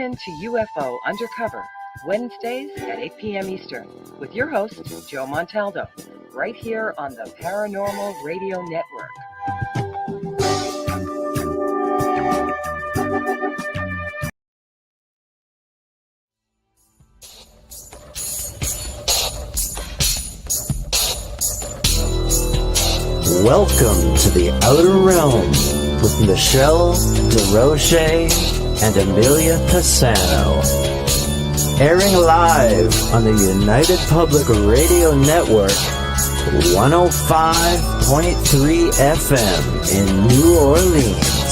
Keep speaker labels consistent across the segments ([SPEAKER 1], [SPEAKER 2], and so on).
[SPEAKER 1] in to UFO Undercover, Wednesdays at 8 p.m. Eastern, with your host, Joe Montaldo, right here on the Paranormal Radio Network.
[SPEAKER 2] Welcome to the Outer Realm with Michelle DeRoche and Amelia Pisano. Airing live on the United Public Radio Network, 105.3 FM in New Orleans.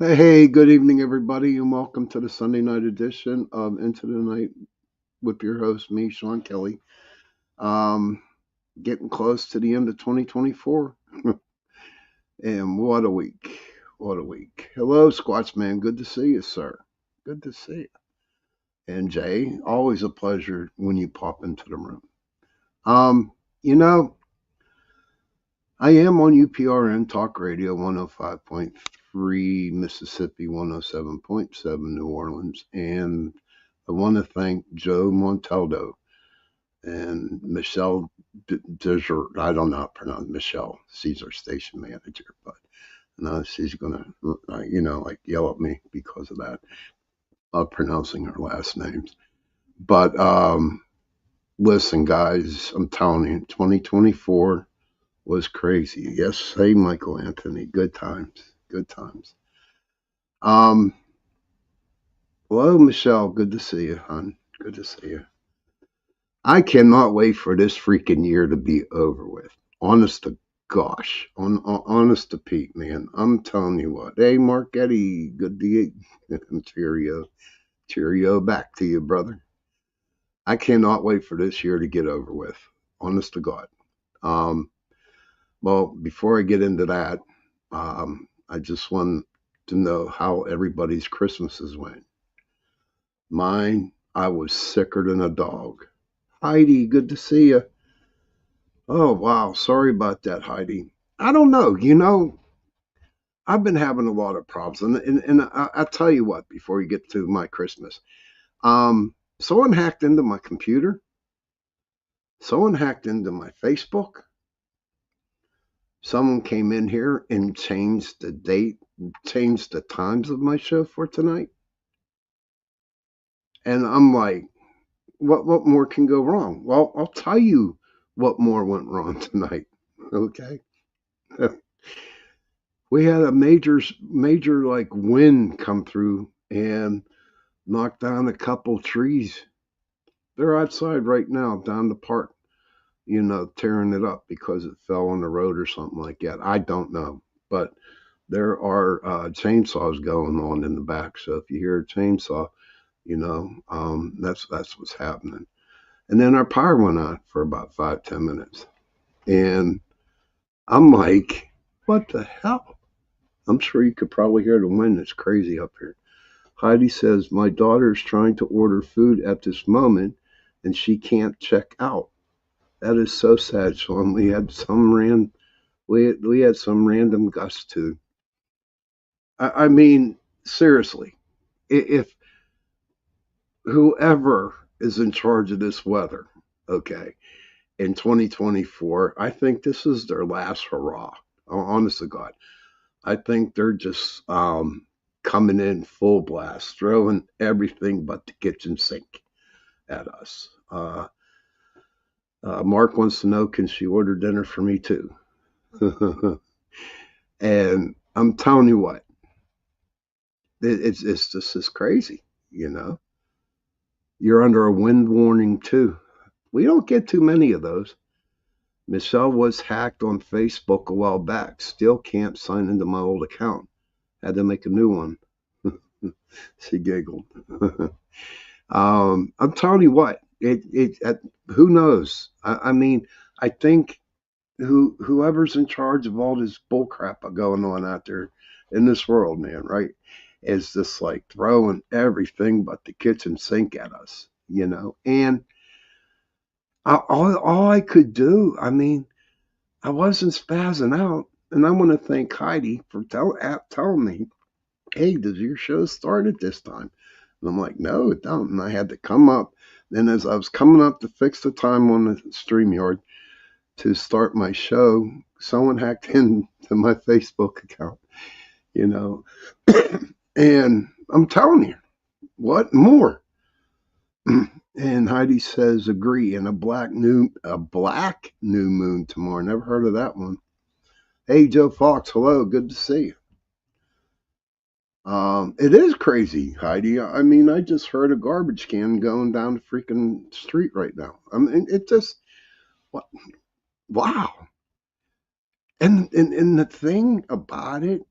[SPEAKER 3] Hey, good evening, everybody, and welcome to the Sunday night edition of Into the Night with your host, me, Sean Kelly. Getting close to the end of 2024, and what a week, what a week. Hello, Squatchman, good to see you, sir. Good to see you. And Jay, always a pleasure when you pop into the room. I am on UPRN Talk Radio 105.3 Mississippi, 107.7 New Orleans, and I want to thank Joe Montaldo and Michelle Desert. I don't know how to pronounce Michelle. She's our station manager, but she's gonna, yell at me because of that, pronouncing her last names. But listen, guys, I'm telling you, 2024 was crazy. Yes, hey, Michael Anthony. Good times. Good times. Hello, Michelle. Good to see you, hon. Good to see you. I cannot wait for this freaking year to be over with. Honest to gosh. Honest to Pete, man. I'm telling you what. Hey, Marketti. Good to you. Cheerio. Cheerio back to you, brother. I cannot wait for this year to get over with. Honest to God. Well, before I get into that, I just want to know how everybody's Christmases went. Mine, I was sicker than a dog. Heidi, good to see you. Oh, wow. Sorry about that, Heidi. I don't know. I've been having a lot of problems. And I'll tell you what, before you get to my Christmas. Someone hacked into my computer. Someone hacked into my Facebook. Someone came in here and changed the date, changed the times of my show for tonight. And I'm like, what more can go wrong? Well, I'll tell you what more went wrong tonight. Okay. We had a major wind come through and knock down a couple trees. They're outside right now down the park, tearing it up because it fell on the road or something like that. I don't know, but there are chainsaws going on in the back. So if you hear a chainsaw, that's what's happening. And then our power went on for about 5-10 minutes. And I'm like, what the hell? I'm sure you could probably hear the wind. It's crazy up here. Heidi says, my daughter is trying to order food at this moment and she can't check out. That is so sad, Sean. We had some random gust to I mean, seriously, if whoever is in charge of this weather, okay, in 2024, I think this is their last hurrah. Honest to God, I think they're just coming in full blast, throwing everything but the kitchen sink at us. Mark wants to know, can she order dinner for me too? And I'm telling you what, it's just it's crazy. You know, you're under a wind warning too. We don't get too many of those. Michelle was hacked on Facebook a while back. Still can't sign into my old account. Had to make a new one. She giggled. I'm telling you what, who knows? I mean, I think whoever's in charge of all this bullcrap going on out there in this world, man, right, is just like throwing everything but the kitchen sink at us, you know. And all I could do, I mean, I wasn't spazzing out, and I want to thank Heidi for telling me, "Hey, does your show start at this time?" And I'm like, "No, it don't." And I had to come up. Then as I was coming up to fix the time on the StreamYard to start my show, someone hacked into my Facebook account, you know. And I'm telling you, what more? And Heidi says, agree. And a black new moon tomorrow. Never heard of that one. Hey, Joe Fox, hello, good to see you. It is crazy, Heidi. I mean, I just heard a garbage can going down the freaking street right now. I mean, it just, what? Wow. And the thing about it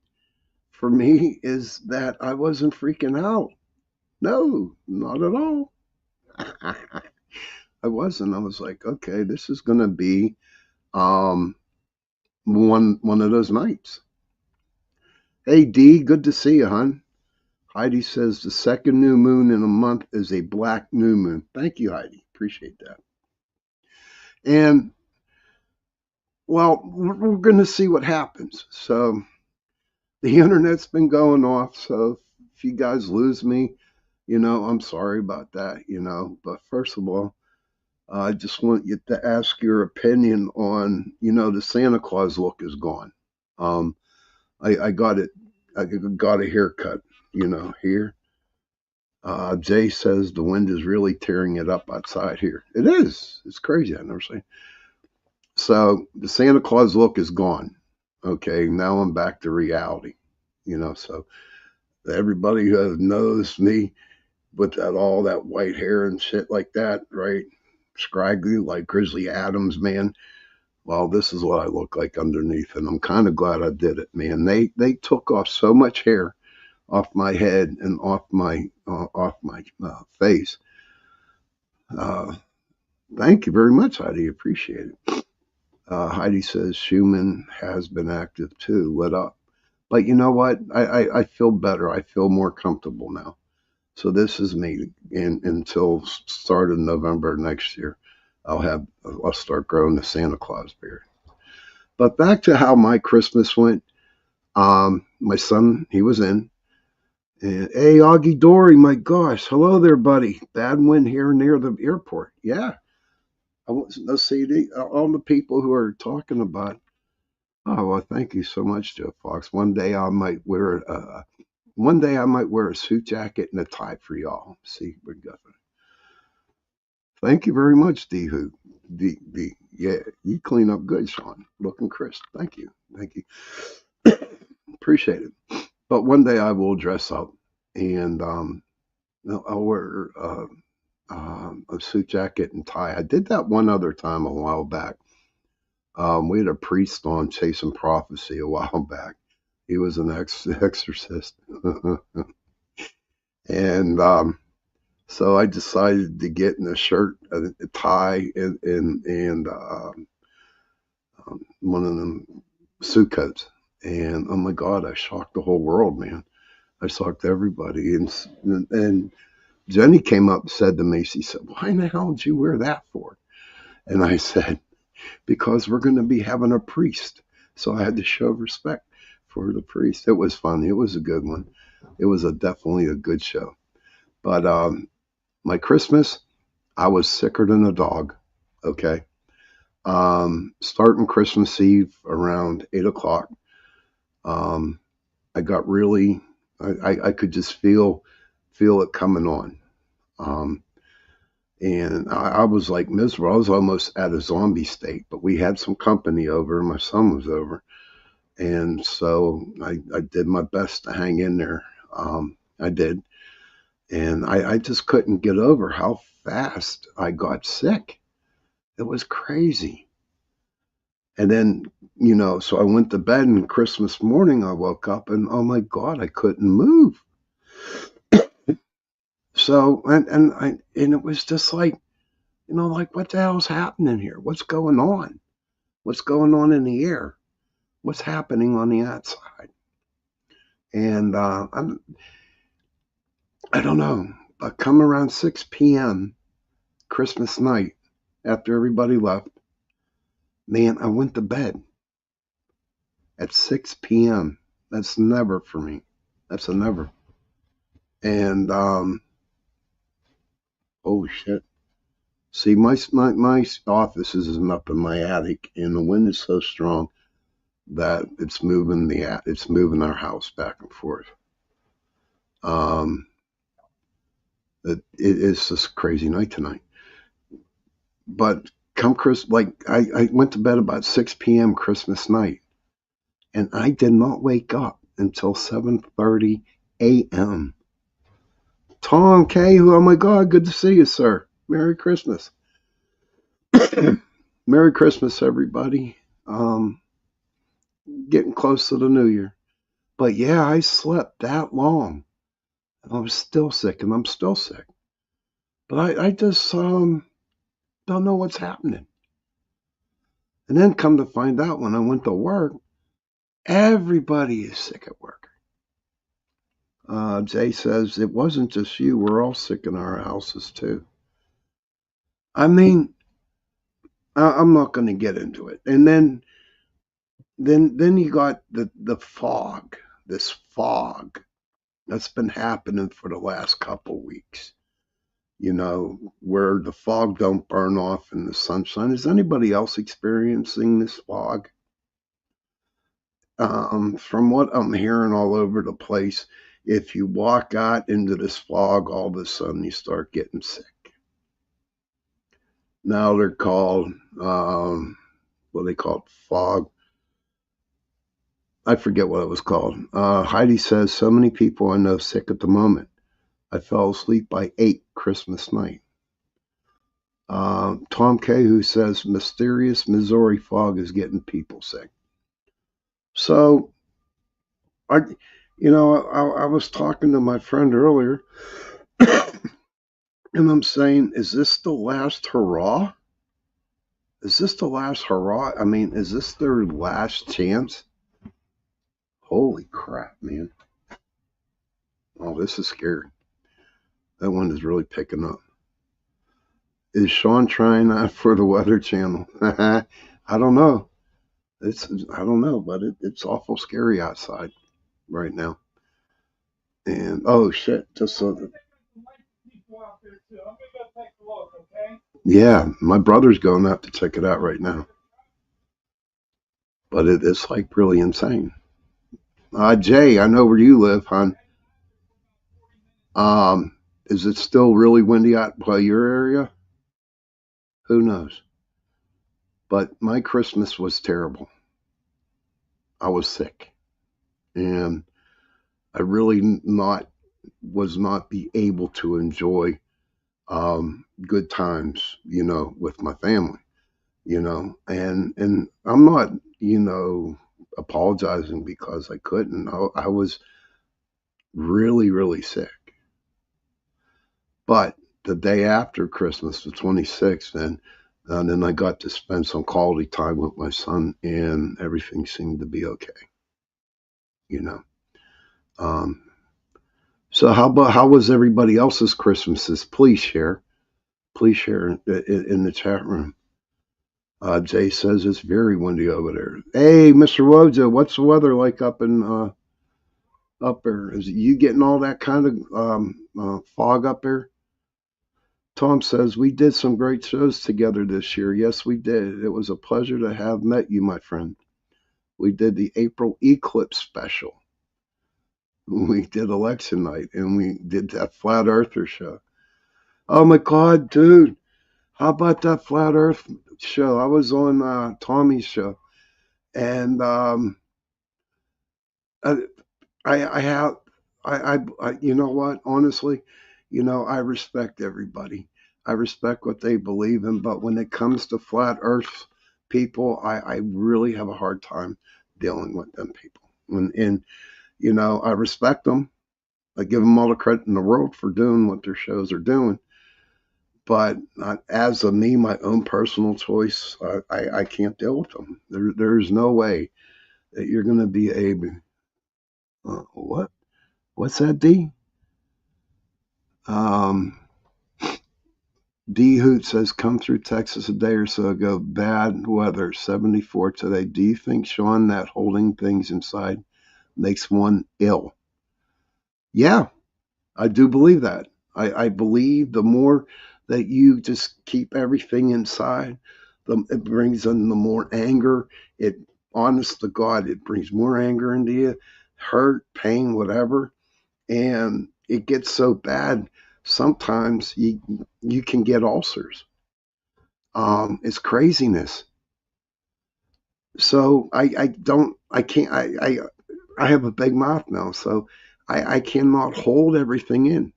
[SPEAKER 3] for me is that I wasn't freaking out. No, not at all. I wasn't. I was like, okay, this is gonna be one of those nights. Hey D, good to see you, hon. Heidi says the second new moon in a month is a black new moon. Thank you, Heidi. Appreciate that. And well, we're going to see what happens. So the internet's been going off. So if you guys lose me, you know, I'm sorry about that, you know. But first of all, I just want you to ask your opinion on, you know, the Santa Claus look is gone. I got it. I got a haircut, you know, here. Jay says the wind is really tearing it up outside here. It is. It's crazy. I've never seen. So the Santa Claus look is gone. Okay, now I'm back to reality. You know, so everybody who knows me with all that white hair and shit like that, right? Scraggly like Grizzly Adams, man. Well, this is what I look like underneath, and I'm kind of glad I did it, man. They took off so much hair off my head and off my face. Thank you very much, Heidi. Appreciate it. Heidi says Schumann has been active too. Lit up. But you know what? I feel better. I feel more comfortable now. So this is me until start of November next year. I'll start growing the Santa Claus beard. But back to how my Christmas went. My son, he was in. And, hey, Augie Dory, my gosh. Hello there, buddy. Bad wind here near the airport. Yeah. Let's see, all the people who are talking about. Oh, well, thank you so much, Joe Fox. One day I might wear a suit jacket and a tie for y'all. See, we're good. Thank you very much, D. Who. Yeah, you clean up good, Sean. Looking crisp. Thank you. Appreciate it. But one day I will dress up and I'll wear a suit jacket and tie. I did that one other time a while back. We had a priest on Chasing Prophecy a while back. He was an exorcist. And so I decided to get in a shirt, a tie, and one of them suit coats. And oh my God, I shocked the whole world, man. I shocked everybody. And Jenny came up and said to me, she said, why in the hell did you wear that for? And I said, because we're going to be having a priest. So I had to show respect for the priest. It was fun. It was a good one. It was definitely a good show. But my Christmas, I was sicker than a dog. Okay. Starting Christmas Eve around 8 o'clock, I got really, I could just feel it coming on. And I was like miserable. I was almost at a zombie state, but we had some company over. My son was over. And so I did my best to hang in there. I did. And I just couldn't get over how fast I got sick. It was crazy. And then, so I went to bed, and Christmas morning I woke up and, oh my God, I couldn't move. So, and it was just like, like, what the hell's happening here? What's going on? What's going on in the air? What's happening on the outside? And I don't know, but come around 6 p.m. Christmas night, after everybody left, man, I went to bed at 6 p.m. That's never for me. That's a never. And oh shit. See, my office is up in my attic, and the wind is so strong that it's moving our house back and forth. It is just a crazy night tonight. But come I went to bed about 6 p.m. Christmas night, and I did not wake up until 7:30 a.m. Tom K, oh my God, good to see you, sir. Merry Christmas. Merry Christmas, everybody. Getting close to the new year. But yeah, I slept that long. I was still sick, and I'm still sick. But I just don't know what's happening. And then come to find out, when I went to work, everybody is sick at work. Jay says, it wasn't just you. We're all sick in our houses too. I mean, I'm not going to get into it. And then you got the fog, this fog that's been happening for the last couple weeks, where the fog don't burn off in the sunshine. Is anybody else experiencing this fog? From what I'm hearing all over the place, if you walk out into this fog, all of a sudden you start getting sick. Now they're called, what they call it, fog. I forget what it was called. Heidi says, so many people I know sick at the moment. I fell asleep by 8 Christmas night. Tom K, who says, mysterious Missouri fog is getting people sick. So, I was talking to my friend earlier, and I'm saying, is this the last hurrah? Is this the last hurrah? I mean, is this their last chance? Holy crap, man. Oh, this is scary. That one is really picking up. Is Sean trying out for the Weather Channel? I don't know. I don't know, but it's awful scary outside right now. And, oh, shit. Just so that. Yeah, my brother's going out to check it out right now. But it's like really insane. Jay, I know where you live, hon. Is it still really windy out by your area? Who knows? But my Christmas was terrible. I was sick. And I really was not be able to enjoy good times, with my family, and I'm not, apologizing because I couldn't. I was really, really sick. But the day after Christmas, the 26th, and then I got to spend some quality time with my son, and everything seemed to be okay. So how was everybody else's Christmases? Please share in the chat room. Jay says it's very windy over there. Hey, Mr. Wojo, what's the weather like up there? Is you getting all that kind of fog up there? Tom says we did some great shows together this year. Yes, we did. It was a pleasure to have met you, my friend. We did the April Eclipse special. We did election night, and we did that Flat Earther show. Oh my God, dude! How about that Flat Earth show? I was on Tommy's show, and I, I have, you know what? Honestly, I respect everybody. I respect what they believe in, but when it comes to flat Earth people, I really have a hard time dealing with them people. And I respect them. I give them all the credit in the world for doing what their shows are doing. But as of me, my own personal choice, I can't deal with them. There's no way that you're going to be able. What? What's that, D? D Hoot says, come through Texas a day or so ago. Bad weather, 74 today. Do you think, Sean, that holding things inside makes one ill? Yeah, I do believe that. I believe the more that you just keep everything inside, it brings in the more anger. Honest to God, it brings more anger into you, hurt, pain, whatever. And it gets so bad, sometimes you can get ulcers. It's craziness. So I have a big mouth now, so I cannot hold everything in.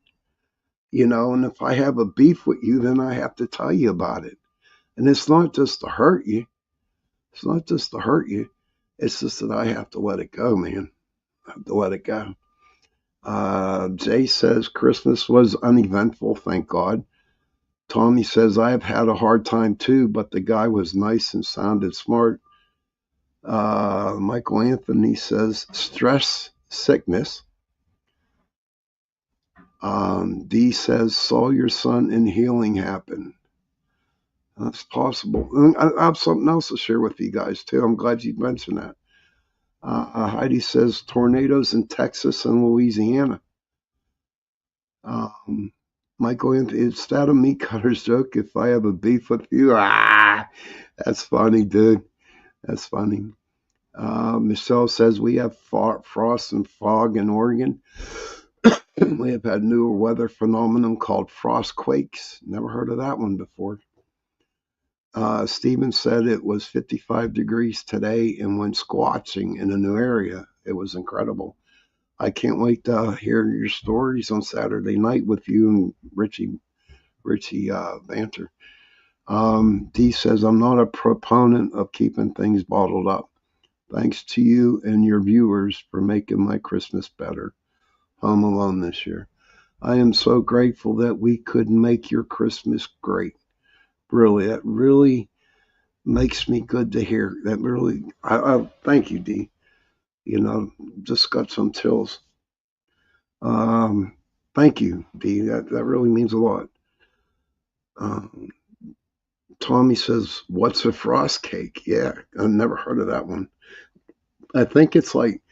[SPEAKER 3] And if I have a beef with you, then I have to tell you about it. And it's not just to hurt you. It's not just to hurt you. It's just that I have to let it go, man. I have to let it go. Jay says Christmas was uneventful, thank God. Tommy says I have had a hard time too, but the guy was nice and sounded smart. Michael Anthony says stress, sickness. D says saw your son in healing happen. That's possible. And I have something else to share with you guys too. I'm glad you mentioned that. Heidi says tornadoes in Texas and Louisiana. Michael, it's that a meat cutter's joke. If I have a beef with you, that's funny, dude. That's funny. Michelle says we have frost and fog in Oregon. We have had newer weather phenomenon called frost quakes. Never heard of that one before. Stephen said it was 55 degrees today and went squatching in a new area. It was incredible. I can't wait to hear your stories on Saturday night with you and Richie Banter. D says, I'm not a proponent of keeping things bottled up. Thanks to you and your viewers for making my Christmas better. Home alone this year. I am so grateful that we could make your Christmas great. Really, that really makes me good to hear. That really, I thank you, D. Just got some chills. Thank you, D. That really means a lot. Tommy says, what's a frost cake? Yeah, I've never heard of that one. I think it's like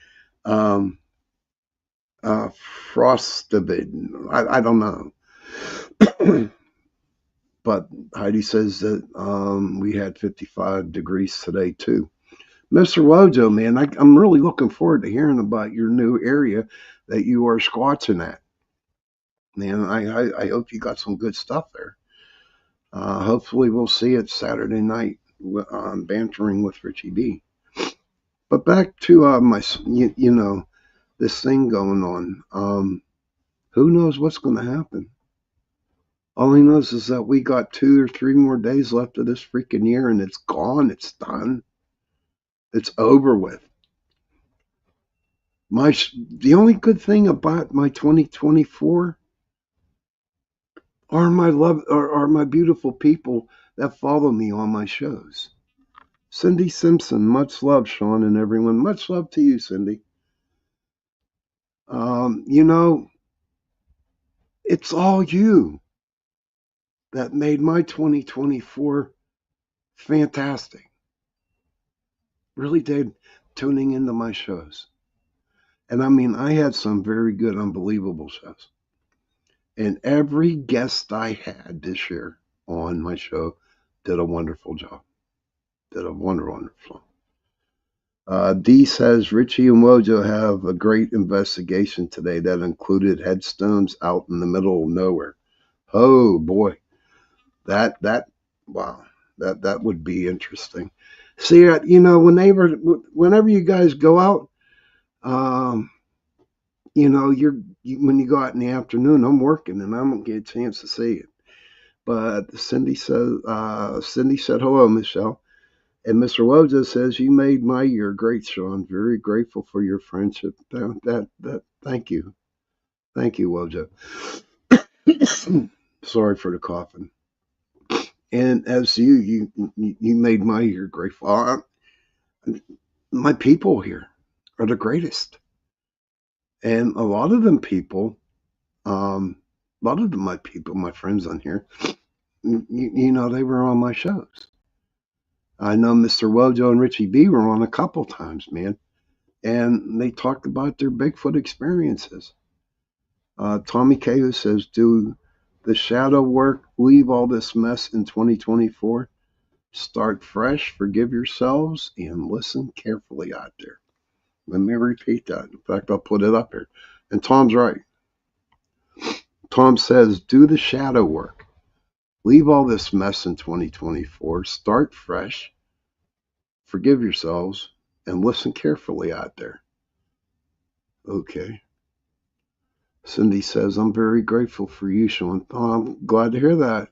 [SPEAKER 3] frosted. I don't know. But Heidi says that we had 55 degrees today too. Mr. Wojo, man, I'm really looking forward to hearing about your new area that you are squatching at. Man, I hope you got some good stuff there. Hopefully we'll see it Saturday night on Bantering with Richie B. But back to this thing going on. Who knows what's going to happen? All he knows is that we got 2 or 3 more days left of this freaking year, and it's gone. It's done. It's over with. The only good thing about my 2024 are my beautiful people that follow me on my shows. Cindy Simpson, much love, Sean and everyone. Much love to you, Cindy. It's all you that made my 2024 Fantastic. Really did, tuning into my shows. And I mean, I had some very good, unbelievable shows. And every guest I had this year on my show did a wonderful job. Did a wonderful. D says Richie and Wojo have a great investigation today that included headstones out in the middle of nowhere. Oh boy, that wow, that would be interesting. See, whenever you guys go out, um, when you go out in the afternoon, I'm working and I don't get a chance to see it. But Cindy said hello, Michelle. And Mr. Wojo says, you made my year great, Sean. Very grateful for your friendship. Thank you. Thank you, Wojo. Sorry for the coughing. And as you made my year grateful. My people here are the greatest. And a lot of my friends on here, they were on my shows. I know Mr. Wojo and Richie B were on a couple times, man. And they talked about their Bigfoot experiences. Tommy Cahill says, do the shadow work, leave all this mess in 2024. Start fresh, forgive yourselves, and listen carefully out there. Let me repeat that. In fact, I'll put it up here. And Tom's right. Tom says, do the shadow work. Leave all this mess in 2024. Start fresh. Forgive yourselves and listen carefully out there. Okay. Cindy says, I'm very grateful for you, Sean. Oh, I'm glad to hear that.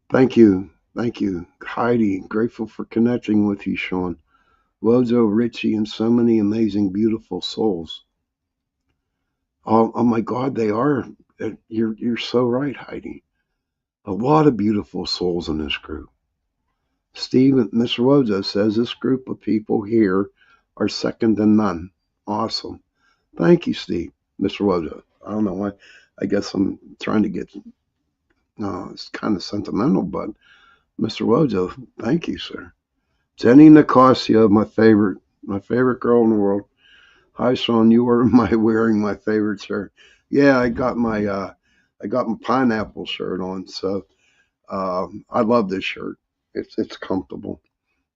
[SPEAKER 3] Thank you. Heidi, grateful for connecting with you, Sean. Wojo, Richie, and so many amazing, beautiful souls. Oh my God, they are. You're so right, Heidi. A lot of beautiful souls in this group. Steve, Mr. Wojo says this group of people here are second to none. Awesome. Thank you, Steve. Mr. Wojo. I don't know why. I guess I'm trying to get, it's kind of sentimental, but Mr. Wojo, thank you, sir. Jenny Nicasio, my favorite girl in the world. Hi, Sean. You were wearing my favorite shirt. Yeah, I got my pineapple shirt on. So I love this shirt. It's comfortable.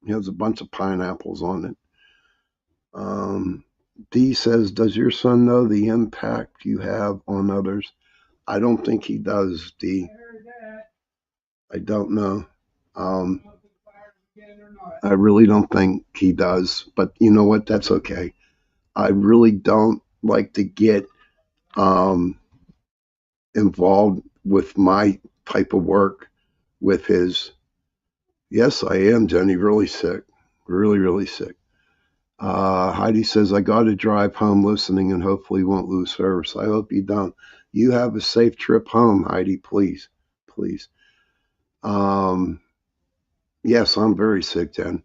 [SPEAKER 3] It has a bunch of pineapples on it. D says, does your son know the impact you have on others? I don't think he does, D. I don't know. I really don't think he does. But you know what? That's okay. I really don't like to get involved with my type of work with his. Yes, I am, Jenny, really sick. Really, really sick. Heidi says, I got to drive home listening and hopefully won't lose service. I hope you don't. You have a safe trip home, Heidi, please. Please. Yes, I'm very sick, Jen.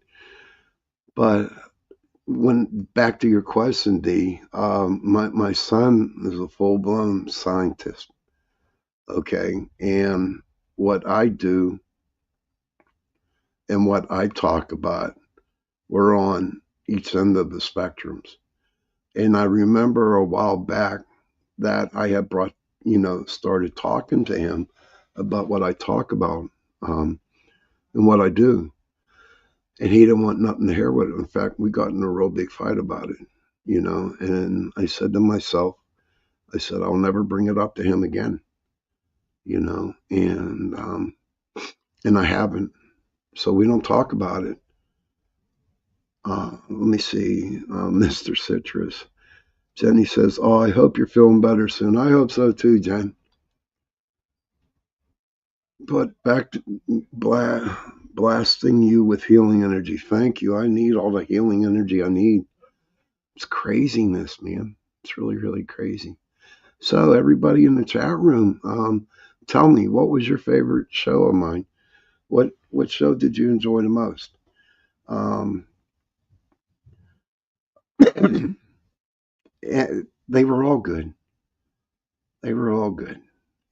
[SPEAKER 3] But back to your question, D, my son is a full-blown scientist. Okay. And what I do and what I talk about, we're on each end of the spectrums. And I remember a while back that I had started talking to him about what I talk about and what I do. And he didn't want nothing to hear with it. In fact, we got in a real big fight about it, and I said to myself, I'll never bring it up to him again, and I haven't. So we don't talk about it. Let me see, Mr. Citrus. Jenny says, oh, I hope you're feeling better soon. I hope so too, Jen. But back to blasting you with healing energy. Thank you. I need all the healing energy I need. It's craziness, man. It's really, really crazy. So everybody in the chat room, tell me, what was your favorite show of mine? What show did you enjoy the most? They were all good.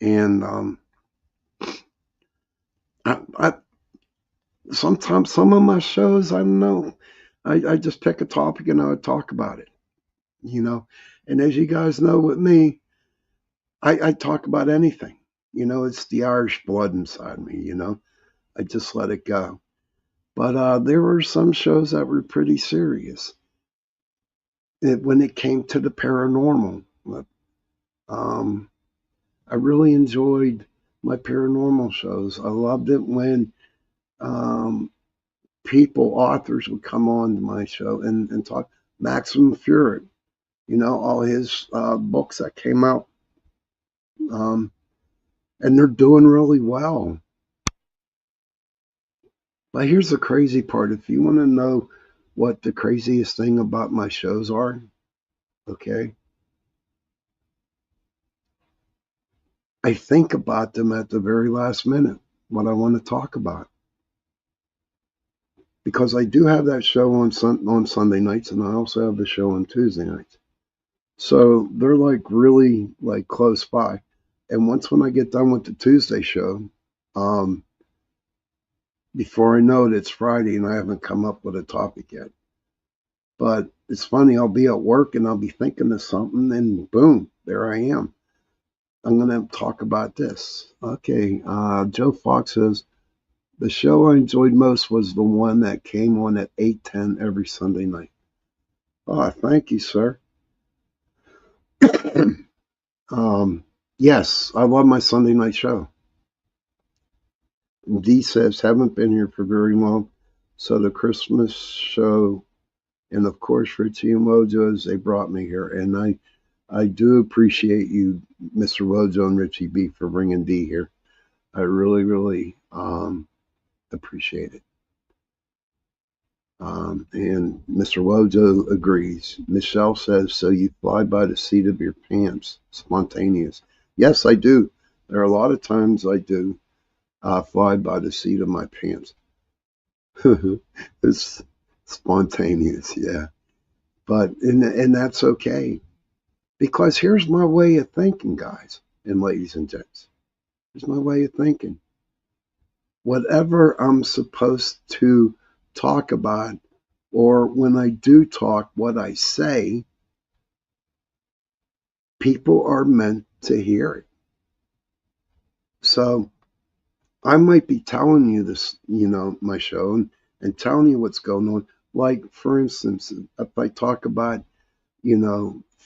[SPEAKER 3] And I sometimes some of my shows, I don't know. I just pick a topic and I would talk about it, you know. And as you guys know with me, I talk about anything. It's the Irish blood inside me, I just let it go. But there were some shows that were pretty serious when it came to the paranormal. Um, I really enjoyed my paranormal shows. I loved it when um, authors would come on to my show and talk. Maximum Fury, all his books that came out, um, and they're doing really well. But here's the crazy part. If you want to know what the craziest thing about my shows are, okay, I think about them at the very last minute, what I want to talk about. Because I do have that show on Sunday nights, and I also have the show on Tuesday nights. So they're like really like close by. And once when I get done with the Tuesday show, before I know it, it's Friday and I haven't come up with a topic yet. But it's funny, I'll be at work and I'll be thinking of something, and boom, there I am. I'm going to talk about this. Okay, Joe Fox says, the show I enjoyed most was the one that came on at 8:10 every Sunday night. Oh, thank you, sir. Yes, I love my Sunday night show. D says, haven't been here for very long, so the Christmas show, and of course Richie and Wojo's, they brought me here, and I do appreciate you, Mr. Wojo and Richie B, for bringing D here. I really, really appreciate it. And Mr. Wojo agrees. Michelle says, so you fly by the seat of your pants, spontaneous. Yes, I do. There are a lot of times I do fly by the seat of my pants. It's spontaneous, yeah. But, and that's okay. Because here's my way of thinking, guys and ladies and gents. Here's my way of thinking. Whatever I'm supposed to talk about, or when I do talk, what I say, people are meant to hear it. So I might be telling you this, my show, and telling you what's going on. Like, for instance, if I talk about,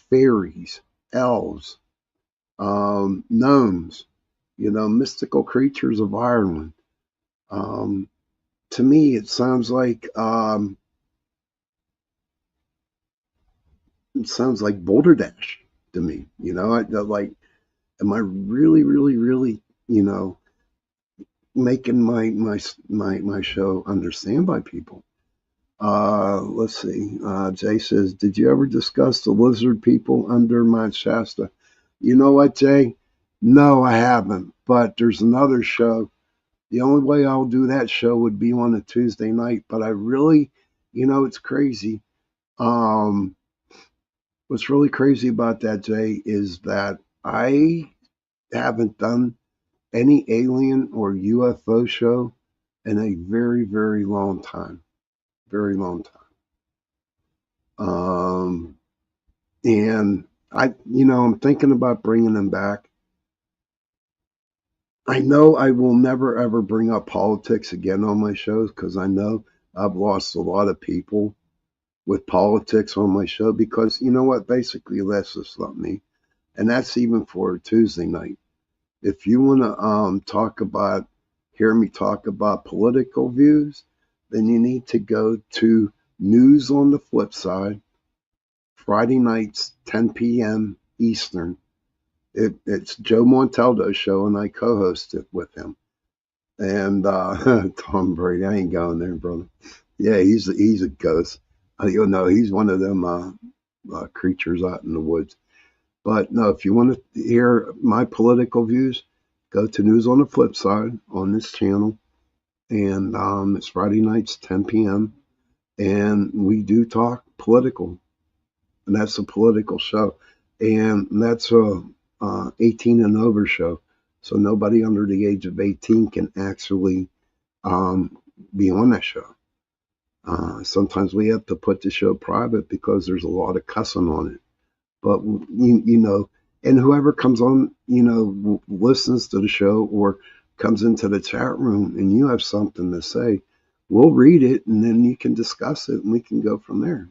[SPEAKER 3] fairies, elves, gnomes, mystical creatures of Ireland. To me, it sounds like Boulder Dash to me. Am I really, really, really, making my show understand by people? Let's see. Jay says, did you ever discuss the lizard people under Mount Shasta? You know what, Jay? No, I haven't. But there's another show. The only way I'll do that show would be on a Tuesday night. But I really, it's crazy. What's really crazy about that, Jay, is that I haven't done any alien or UFO show in a very, very long time. Very long time. And I'm thinking about bringing them back. I know I will never ever bring up politics again on my shows, because I know I've lost a lot of people with politics on my show, because you know what, basically that's just not me. And that's even for a Tuesday night. If you want to hear me talk about political views, then you need to go to News on the Flip Side, Friday nights, 10 p.m. Eastern. It's Joe Montaldo's show, and I co-host it with him. And Tom Brady, I ain't going there, brother. Yeah, he's a ghost. He's one of them creatures out in the woods. But no, if you want to hear my political views, go to News on the Flip Side on this channel. And it's Friday nights, 10 p.m. And we do talk political. And that's a political show. And that's a 18 and over show. So nobody under the age of 18 can actually be on that show. Sometimes we have to put the show private because there's a lot of cussing on it. But, you know, and whoever comes on, you know, listens to the show or comes into the chat room and you have something to say, we'll read it and then you can discuss it and we can go from there.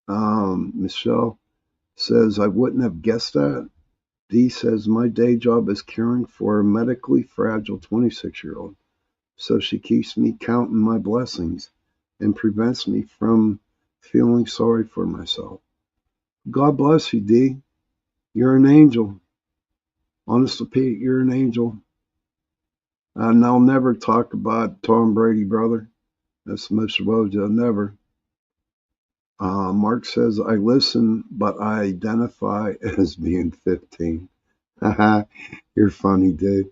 [SPEAKER 3] Michelle says, I wouldn't have guessed that. Dee says, my day job is caring for a medically fragile 26-year-old. So she keeps me counting my blessings and prevents me from feeling sorry for myself. God bless you, Dee. You're an angel. Honest to Pete, you're an angel. And I'll never talk about Tom Brady, brother. That's Mr. Wojo, never. Mark says, I listen, but I identify as being 15. You're funny, dude.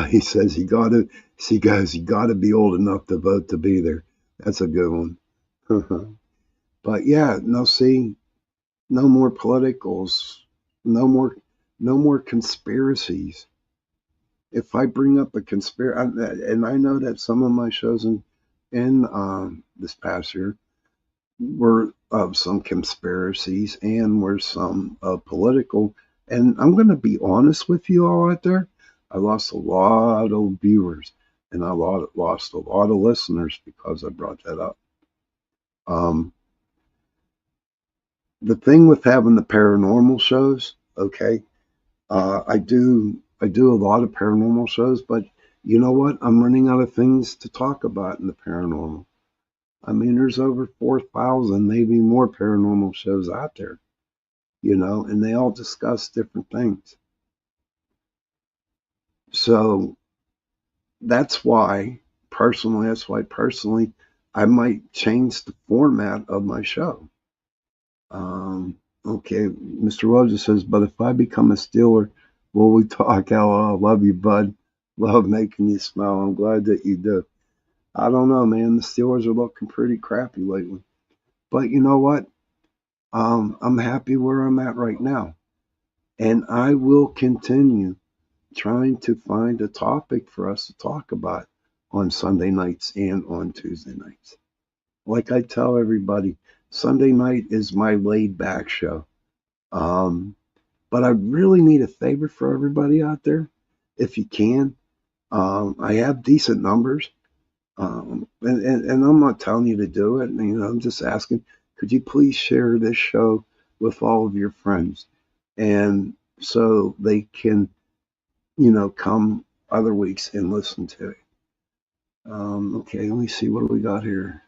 [SPEAKER 3] He says, you gotta be old enough to vote to be there. That's a good one. But yeah, no more politicals, no more conspiracies. If I bring up a conspiracy, and I know that some of my shows in this past year were of some conspiracies and were some political, and I'm going to be honest with you all out there, I lost a lot of viewers and I lost a lot of listeners because I brought that up. The thing with having the paranormal shows, okay, I do a lot of paranormal shows, but you know what? I'm running out of things to talk about in the paranormal. I mean, there's over 4,000, maybe more paranormal shows out there, you know, and they all discuss different things. So that's why personally, I might change the format of my show. Okay, Mr. Rogers says, but if I become a Steeler, will we talk? LOL, love you, bud. Love making you smile. I'm glad that you do. I don't know, man. The Steelers are looking pretty crappy lately. But you know what? I'm happy where I'm at right now. And I will continue trying to find a topic for us to talk about on Sunday nights and on Tuesday nights. Like I tell everybody, Sunday night is my laid back show. But I really need a favor for everybody out there, if you can. I have decent numbers, and I'm not telling you to do it. You know, I'm just asking, could you please share this show with all of your friends, and so they can, you know, come other weeks and listen to it. Okay, let me see, what do we got here?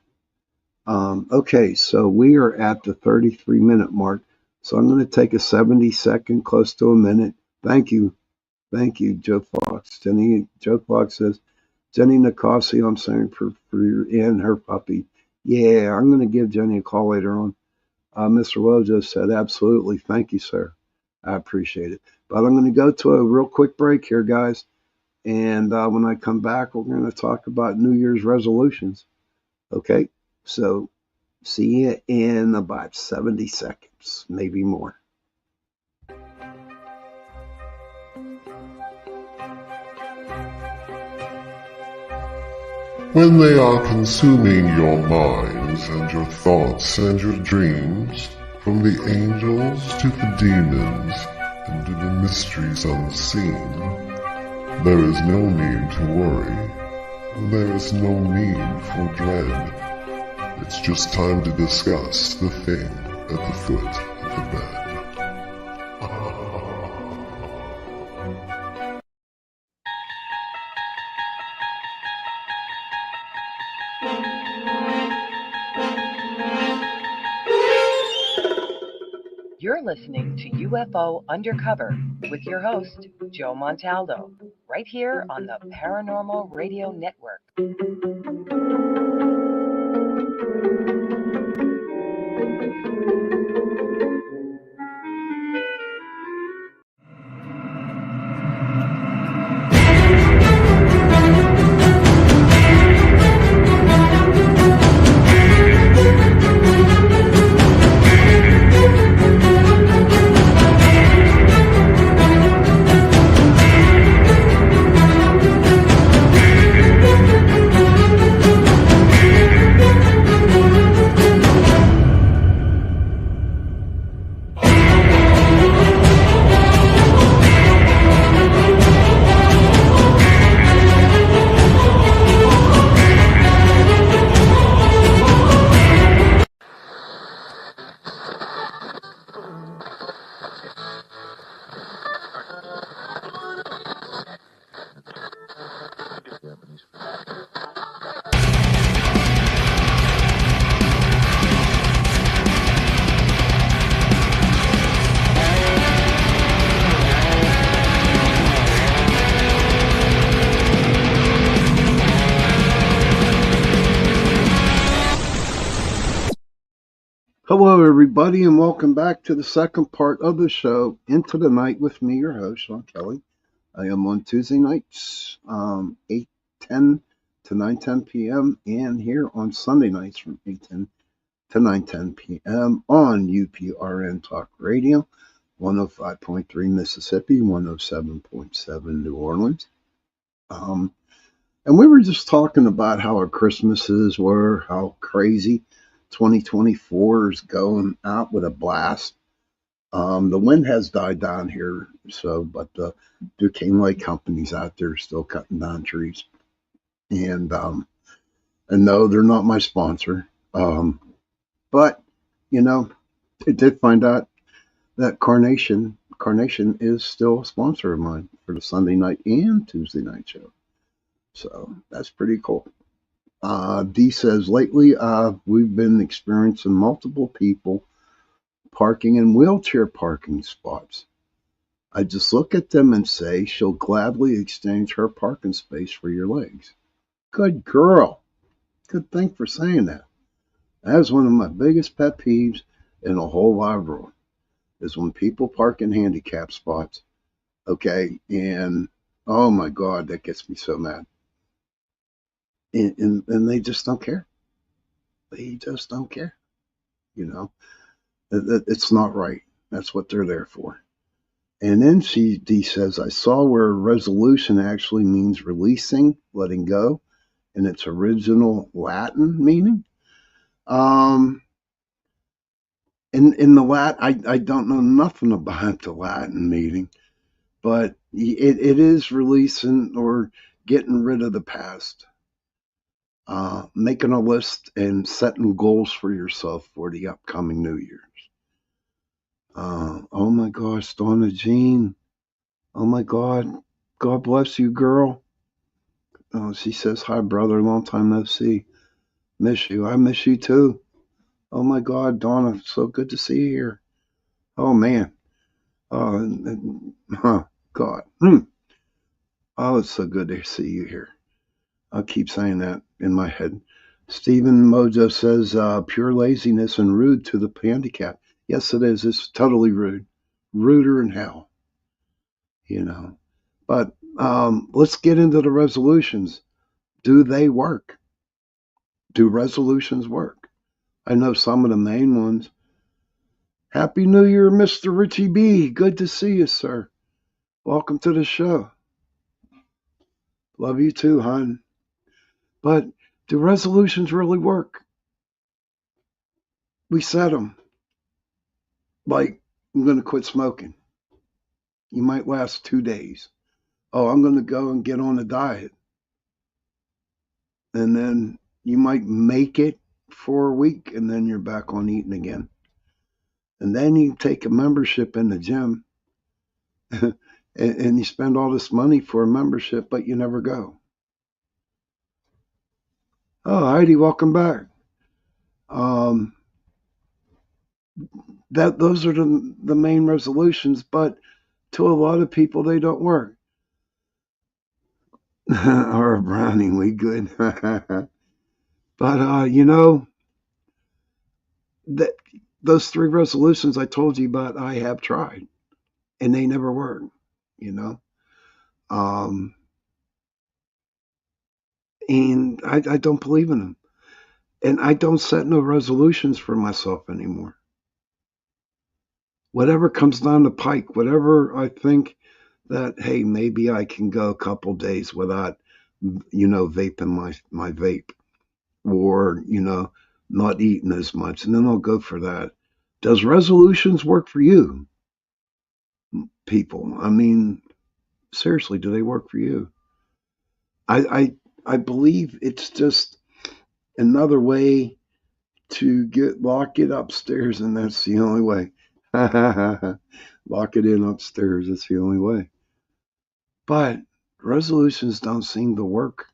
[SPEAKER 3] Okay, so we are at the 33-minute mark. So I'm going to take a 70-second, close to a minute. Thank you, Joe Fox. Joe Fox says, Jenny Nicasio, I'm saying for and her puppy. Yeah, I'm going to give Jenny a call later on. Mr. Wojo said, absolutely. Thank you, sir. I appreciate it. But I'm going to go to a real quick break here, guys. And when I come back, we're going to talk about New Year's resolutions. Okay, so see you in about 70 seconds, maybe more.
[SPEAKER 4] When they are consuming your minds and your thoughts and your dreams, from the angels to the demons and to the mysteries unseen, there is no need to worry. There is no need for dread. It's just time to discuss the thing at the foot of the bed.
[SPEAKER 1] You're listening to UFO Undercover with your host, Joe Montaldo, right here on the Paranormal Radio Network.
[SPEAKER 3] Hello, everybody, and welcome back to the second part of the show, Into the Night, with me, your host, Sean Kelly. I am on Tuesday nights, 8:10 to 9:10 p.m., and here on Sunday nights from 8:10 to 9:10 p.m. on UPRN Talk Radio, 105.3 Mississippi, 107.7 New Orleans. And we were just talking about how our Christmases were, how crazy 2024 is going out with a blast. The wind has died down here, but the Duquesne Light Company's out there still cutting down trees. And no, they're not my sponsor. But, I did find out that Carnation is still a sponsor of mine for the Sunday night and Tuesday night show. So that's pretty cool. Dee says, lately we've been experiencing multiple people parking in wheelchair parking spots. I just look at them and say she'll gladly exchange her parking space for your legs. Good girl. Good thing for saying that. That is one of my biggest pet peeves in the whole wide world, is when people park in handicap spots. Okay, and oh my God, that gets me so mad. And they just don't care. They just don't care. It's not right. That's what they're there for. And then Dee says, I saw where resolution actually means releasing, letting go, in its original Latin meaning. In the Latin, I don't know nothing about the Latin meaning, but it is releasing or getting rid of the past. Making a list and setting goals for yourself for the upcoming New Year's. Oh my gosh, Donna Jean. Oh my God. God bless you, girl. She says, hi, brother. Long time no see. Miss you. I miss you too. Oh my God, Donna. So good to see you here. Oh man. God. Oh, it's so good to see you here. I'll keep saying that in my head. Stephen Mojo says, pure laziness and rude to the handicap. Yes, it is. It's totally rude. Ruder than hell. But let's get into the resolutions. Do they work? Do resolutions work? I know some of the main ones. Happy New Year, Mr. Richie B. Good to see you, sir. Welcome to the show. Love you too, hon. But do resolutions really work? We set them. Like, I'm going to quit smoking. You might last 2 days. Oh, I'm going to go and get on a diet. And then you might make it for a week, and then you're back on eating again. And then you take a membership in the gym, and you spend all this money for a membership, but you never go. Oh, Heidi, welcome back. Those are the main resolutions, but to a lot of people, they don't work. Or a brownie, we good. But, those 3 resolutions I told you about, I have tried, and they never work, And I don't believe in them. And I don't set no resolutions for myself anymore. Whatever comes down the pike, whatever I think that, hey, maybe I can go a couple days without, vaping my vape, or, not eating as much, and then I'll go for that. Does resolutions work for you, people? I mean, seriously, do they work for you? I believe it's just another way to lock it upstairs, and that's the only way. Lock it in upstairs, that's the only way. But resolutions don't seem to work.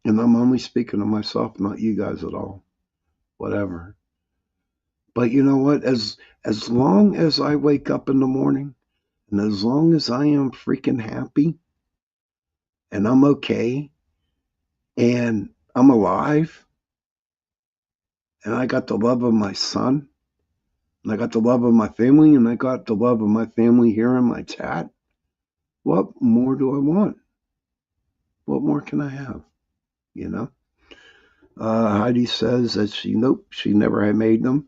[SPEAKER 3] And I'm only speaking to myself, not you guys at all. Whatever. But you know what? As long as I wake up in the morning, and as long as I am freaking happy, and I'm okay, and I'm alive, and I got the love of my son, and I got the love of my family, and I got the love of my family here in my chat. What more do I want? What more can I have? You know? Heidi says that she never had made them.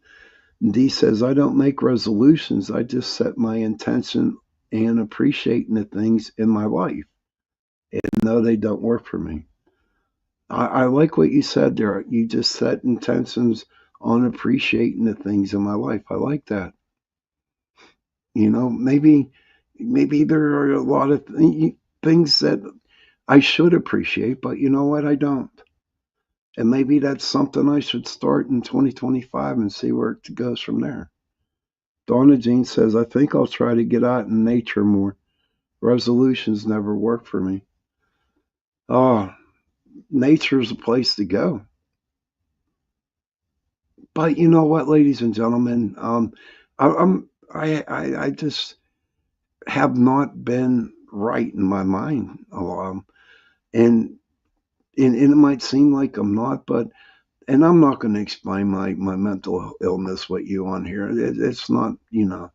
[SPEAKER 3] Dee says, I don't make resolutions. I just set my intention and appreciating the things in my life. And no, they don't work for me. I like what you said there. You just set intentions on appreciating the things in my life. I like that. You know, maybe there are a lot of things that I should appreciate, but you know what? I don't. And maybe that's something I should start in 2025 and see where it goes from there. Donna Jean says, I think I'll try to get out in nature more. Resolutions never work for me. Oh, nature's a place to go. But you know what, ladies and gentlemen, I just have not been right in my mind. And it might seem like I'm not, but and I'm not going to explain my mental illness with you on here. It's not, you know,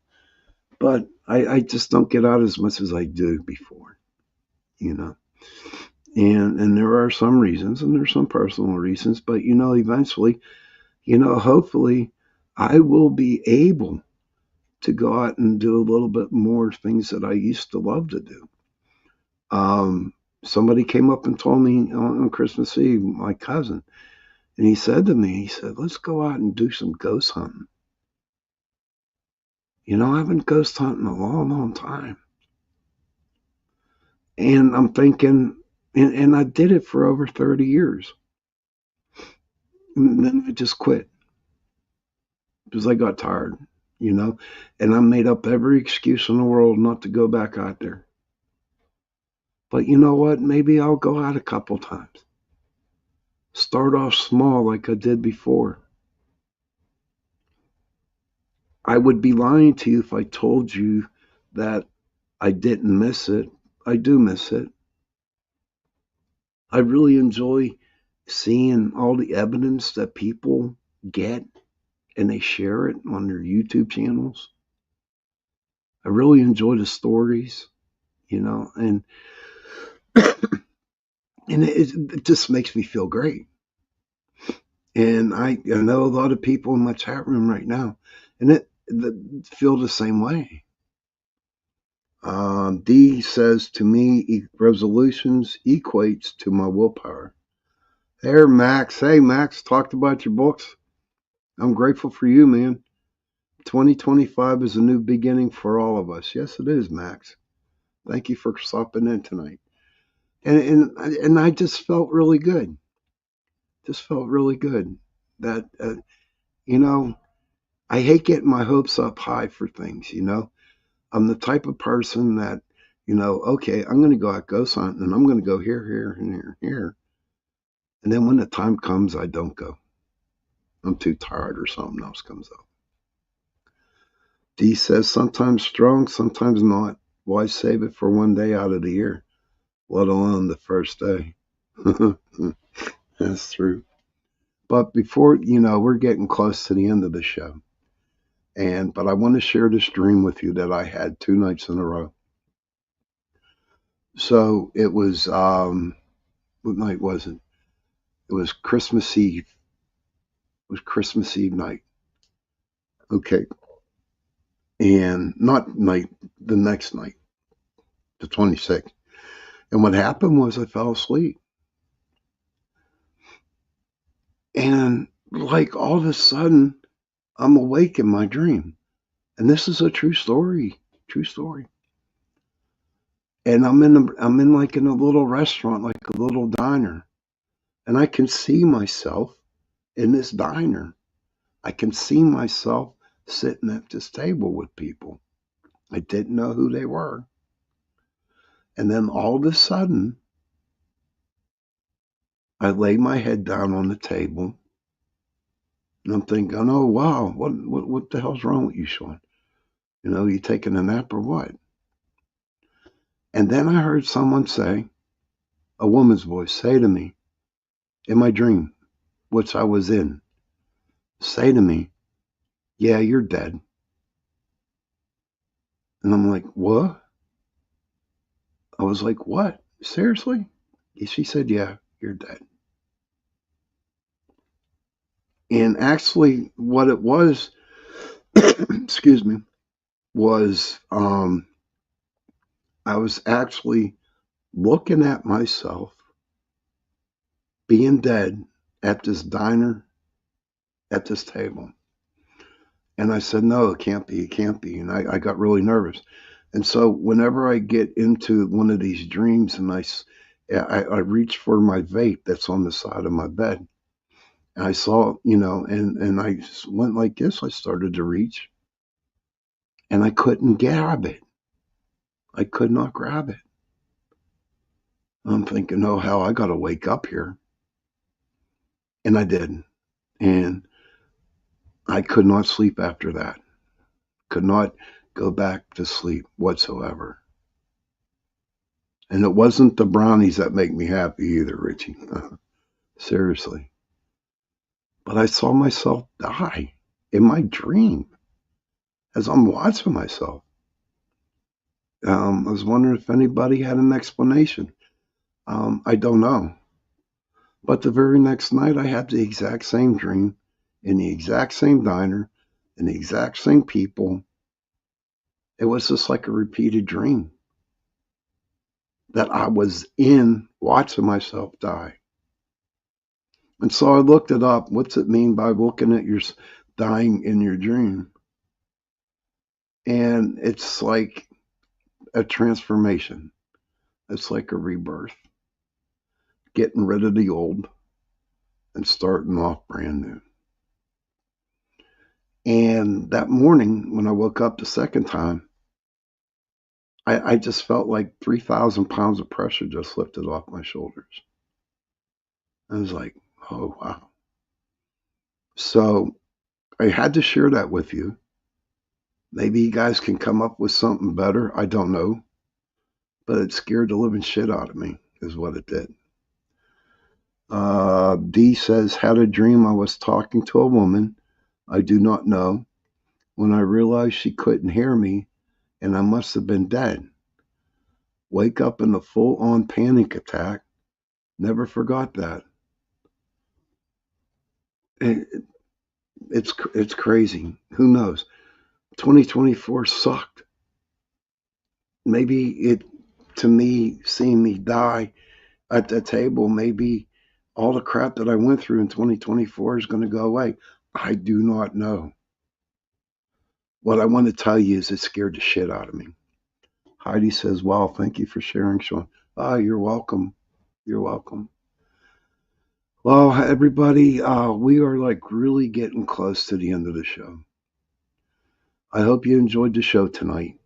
[SPEAKER 3] but I just don't get out as much as I do before, you know. And there are some reasons, and there's some personal reasons, but you know, eventually, you know, hopefully I will be able to go out and do a little bit more things that I used to love to do. Somebody came up and told me on Christmas Eve, my cousin, and he said to me, he said, let's go out and do some ghost hunting. You know, I've been ghost hunting a long, long time. And I'm thinking, and I did it for over 30 years. And then I just quit because I got tired, you know, and I made up every excuse in the world not to go back out there. But you know what? Maybe I'll go out a couple times. Start off small like I did before. I would be lying to you if I told you that I didn't miss it. I do miss it. I really enjoy seeing all the evidence that people get and they share it on their YouTube channels. I really enjoy the stories, you know, and it just makes me feel great. And I know a lot of people in my chat room right now, and it feel the same way. D says to me, resolutions equates to my willpower. There, Max. Hey, Max, talked about your books. I'm grateful for you, man. 2025 is a new beginning for all of us. Yes, it is, Max. Thank you for stopping in tonight. And I just felt really good. Just felt really good that, you know, I hate getting my hopes up high for things, you know. I'm the type of person that, you know, okay, I'm going to go out ghost hunting and I'm going to go here, here, and here, here. And then when the time comes, I don't go. I'm too tired or something else comes up. D says sometimes strong, sometimes not. Why save it for one day out of the year, let alone the first day? That's true. But before, you know, we're getting close to the end of the show. But I want to share this dream with you that I had 2 nights in a row. So it was, what night was it? It was Christmas Eve. It was Christmas Eve night. Okay. And not night, the next night, the 26th. And what happened was I fell asleep. And like all of a sudden, I'm awake in my dream. And this is a true story. True story. And I'm in like in a little restaurant, like a little diner. And I can see myself in this diner. I can see myself sitting at this table with people. I didn't know who they were. And then all of a sudden, I lay my head down on the table. And I'm thinking, oh, wow, what the hell's wrong with you, Sean? You know, you taking a nap or what? And then I heard someone say, a woman's voice say to me, in my dream, which I was in, say to me, "Yeah, you're dead." And I'm like, "What?" I was like, "What? Seriously?" She said, "Yeah, you're dead." And actually, what it was, excuse me, was I was actually looking at myself being dead at this diner, at this table. And I said, "No, it can't be. It can't be." And I got really nervous. And so whenever I get into one of these dreams and I reach for my vape that's on the side of my bed, and I saw, and I went like this. I started to reach and I couldn't grab it. I could not grab it. I'm thinking, oh, hell, I got to wake up here. And I did. And I could not sleep after that. Could not go back to sleep whatsoever. And it wasn't the brownies that make me happy either, Richie. Seriously. But I saw myself die in my dream as I'm watching myself. I was wondering if anybody had an explanation. I don't know. But the very next night, I had the exact same dream in the exact same diner and the exact same people. It was just like a repeated dream that I was in watching myself die. And so I looked it up. What's it mean by looking at your dying in your dream? And it's like a transformation. It's like a rebirth. Getting rid of the old and starting off brand new. And that morning when I woke up the second time, I just felt like 3,000 pounds of pressure just lifted off my shoulders. I was like, oh, wow. So I had to share that with you. Maybe you guys can come up with something better. I don't know. But it scared the living shit out of me, is what it did. D says, had a dream I was talking to a woman I do not know. When I realized she couldn't hear me and I must have been dead. Wake up in a full-on panic attack. Never forgot that. It's crazy. Who knows? 2024 sucked. Maybe to me, seeing me die at the table, maybe all the crap that I went through in 2024 is going to go away. I do not know. What I want to tell you is it scared the shit out of me. Heidi says, wow, thank you for sharing, Sean. You're welcome. You're welcome. Well, everybody, we are like really getting close to the end of the show. I hope you enjoyed the show tonight.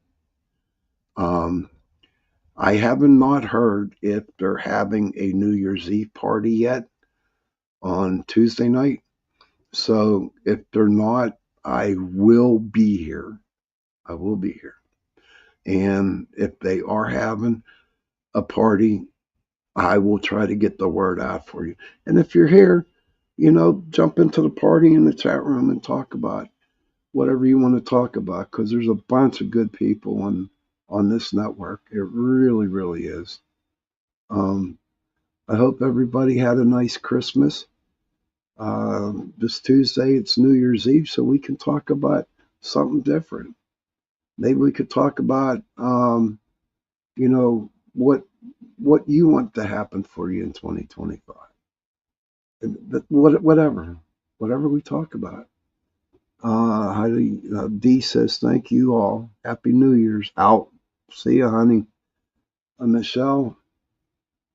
[SPEAKER 3] I haven't not heard if they're having a New Year's Eve party yet on Tuesday night. So if they're not, I will be here. I will be here. And if they are having a party, I will try to get the word out for you. And if you're here, jump into the party in the chat room and talk about whatever you want to talk about, because there's a bunch of good people on this network. It really, really is. I hope everybody had a nice Christmas. This Tuesday, it's New Year's Eve, so we can talk about something different. Maybe we could talk about, what you want to happen for you in 2025. Whatever we talk about. D says, thank you all. Happy New Year's. Out. See you, honey. Michelle,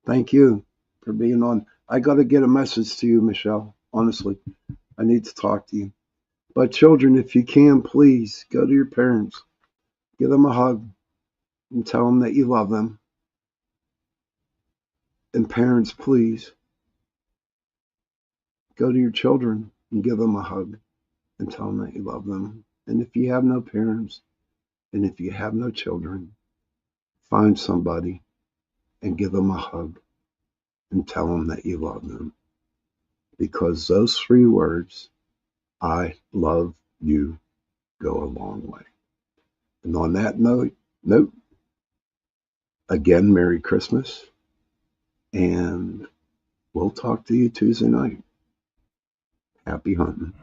[SPEAKER 3] thank you for being on. I got to get a message to you, Michelle. Honestly, I need to talk to you. But children, if you can, please go to your parents. Give them a hug and tell them that you love them. And parents, please go to your children and give them a hug and tell them that you love them. And if you have no parents and if you have no children, find somebody and give them a hug and tell them that you love them. Because those 3 words I love you go a long way. And on that note, again, Merry Christmas, and we'll talk to you Tuesday night. Happy hunting.